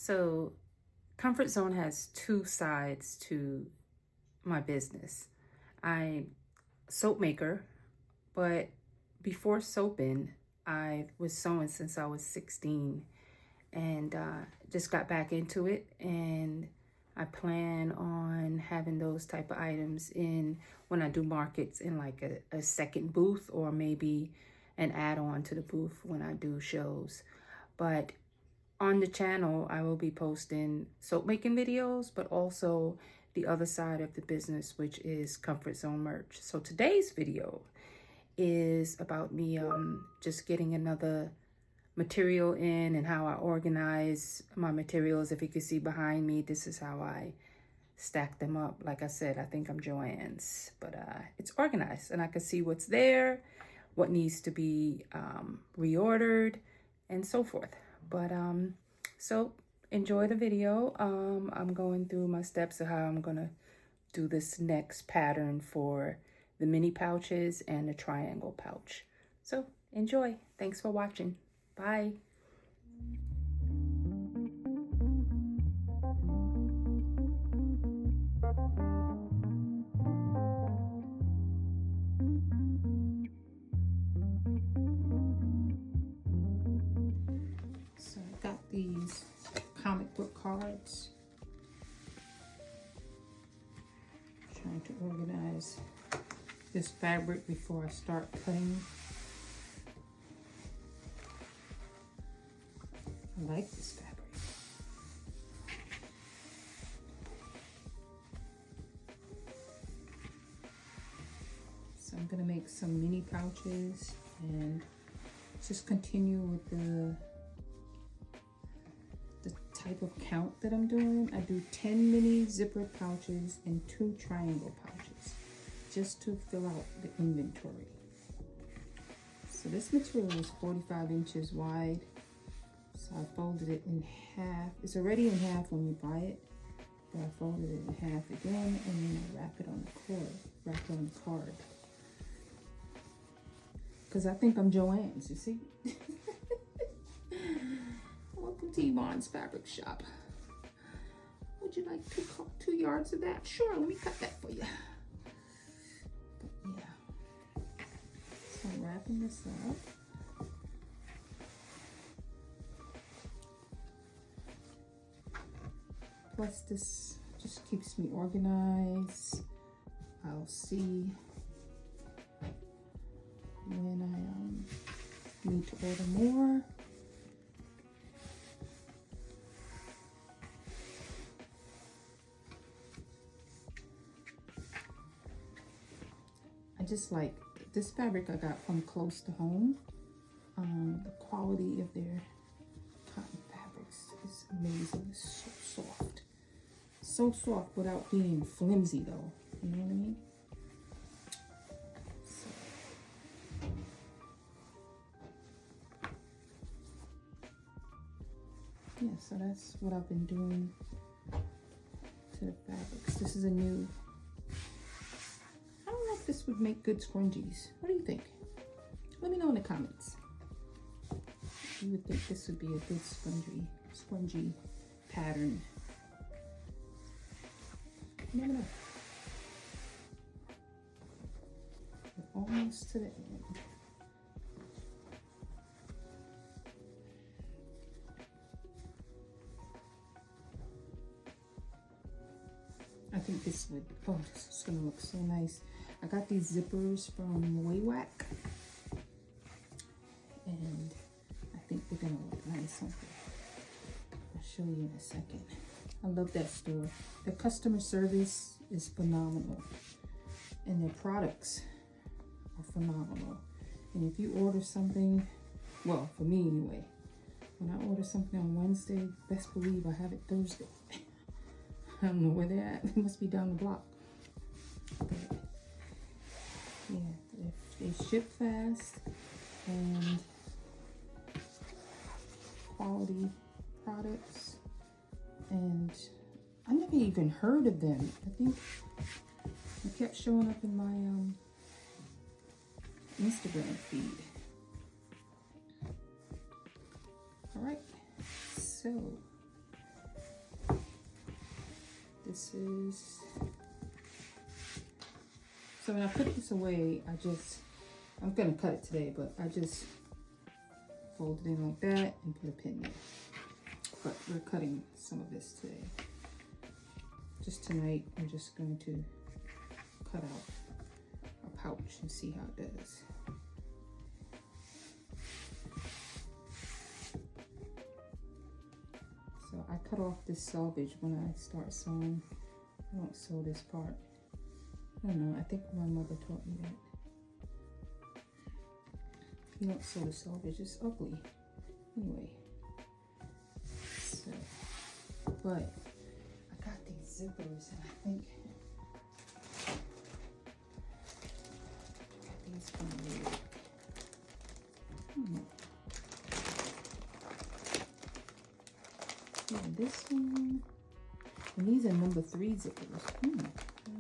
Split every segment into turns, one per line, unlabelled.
So Comfort Zone has two sides to my business. I'm a soap maker, but before soaping, I was sewing since I was 16 and just got back into it. And I plan on having those type of items in when I do markets in like a second booth, or maybe an add-on to the booth when I do shows. But on the channel, I will be posting soap making videos, but also the other side of the business, which is Comfort Zone merch. So today's video is about me just getting another material in and how I organize my materials. If you can see behind me, this is how I stack them up. Like I said, I think I'm Joann's, but it's organized and I can see what's there, what needs to be reordered, and so forth. But so enjoy the video. I'm going through my steps of how I'm gonna do this next pattern for the mini pouches and the triangle pouch. So enjoy. Thanks for watching. Bye. So I got these comic book cards. Trying to organize this fabric before I start cutting. I like this fabric. So I'm gonna make some mini pouches and just continue with the type of count that I'm doing. I do 10 mini zipper pouches and 2 triangle pouches just to fill out the inventory. So this material is 45 inches wide. So I folded it in half. It's already in half when you buy it, but I folded it in half again and then I wrap it on the card. Because I think I'm Joann's, you see? Welcome to Yvonne's Fabric Shop. Would you like 2 yards of that? Sure, let me cut that for you. But yeah. So I'm wrapping this up. Plus this just keeps me organized. I'll see when I need to order more. I just like this fabric I got from close to home. The quality of their cotton fabrics is amazing. It's so soft. So soft without being flimsy though. You know what I mean? So. Yeah, so that's what I've been doing to the fabrics. This is a new, I don't know if this would make good scrunchies. What do you think? Let me know in the comments. You would think this would be a good scrunchie pattern. You never know. We're almost to the end. I think this would, oh, this is gonna look so nice. I got these zippers from Waywack, and I think they're gonna look nice on here. I'll show you in a second. I love that store. Their customer service is phenomenal, and their products are phenomenal. And if you order something, well, for me anyway, when I order something on Wednesday, best believe I have it Thursday. I don't know where they're at. They must be down the block. But yeah, they ship fast and quality products. And I never even heard of them. I think it kept showing up in my Instagram feed. All right, so this is. So when I put this away, I'm gonna cut it today, but I just fold it in like that and put a pin there. But we're cutting some of this today. Just tonight, I'm just going to cut out a pouch and see how it does. So I cut off this selvage when I start sewing. I don't sew this part. I don't know, I think my mother taught me that. You don't sew the selvage, it's ugly. Anyway, so, but I got these zippers and I think I got these from yeah, this one, and these are number 3 zippers. I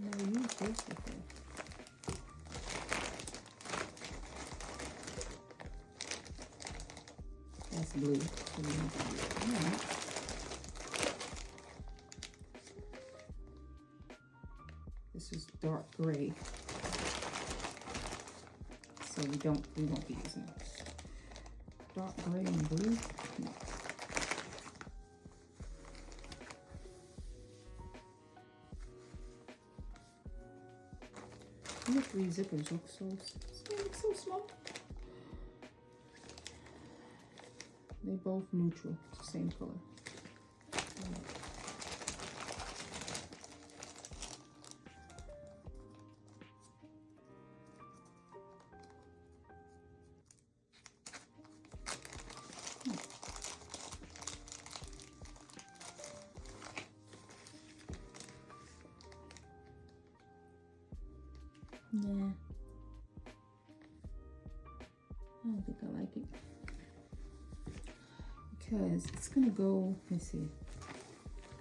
never used those before. That's blue. So we need to do that. This is dark gray. So we won't be using those. Dark gray and blue? No. These 3 zippers look so small. They both neutral, same color. Nah, I don't think I like it. Because it's gonna go, let me see,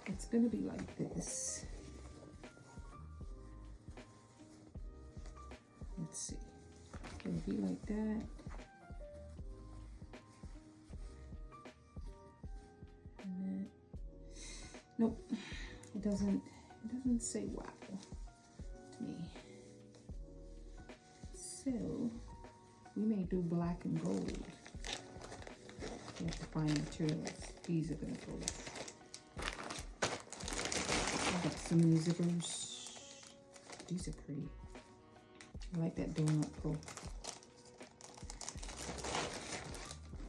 it's gonna be like this. Let's see, it'll be like that. And then, nope, it doesn't say wow to me. So we may do black and gold. You have to find materials. These are gonna go. I got so many zippers. These are pretty. I like that donut pull.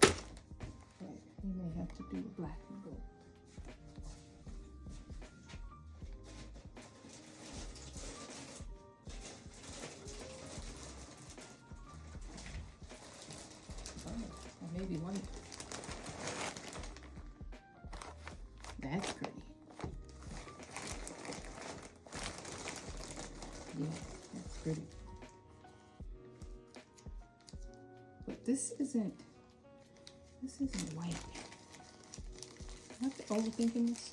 But we may have to do black and gold. Or maybe white. That's pretty. Yeah, that's pretty. But this isn't white. Am I overthinking this?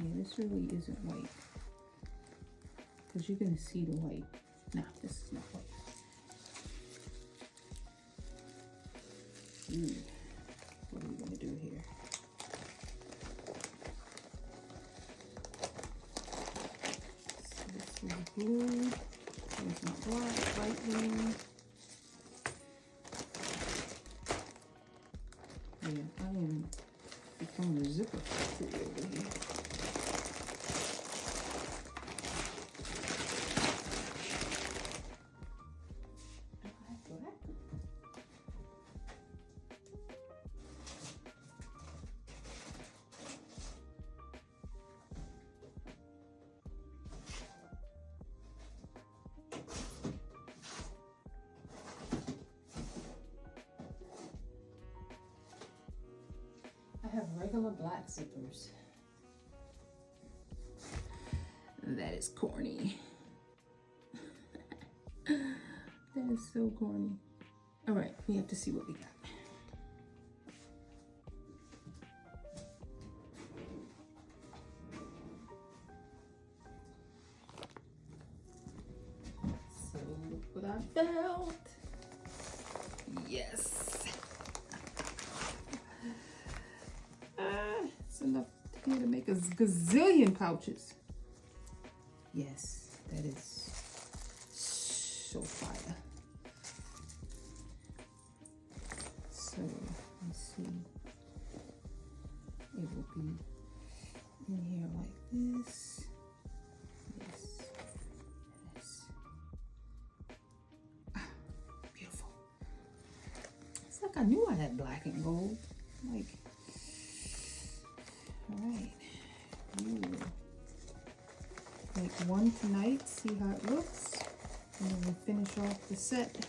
Yeah, this really isn't white. Because you're going to see the white. No, this is not white. What are we going to do here? So this is blue. There's not black, light blue. Yeah, I am becoming a zipper factory over here. I have regular black zippers. That is corny. That is so corny. All right, we have to see what we got.
gazillion pouches. Yes, that is so fire. So let's see. It will be in here like this. Yes. Yes. Ah, beautiful. It's like I knew I had black and gold. Like, all right. You will make one tonight, see how it looks, and then we'll finish off the set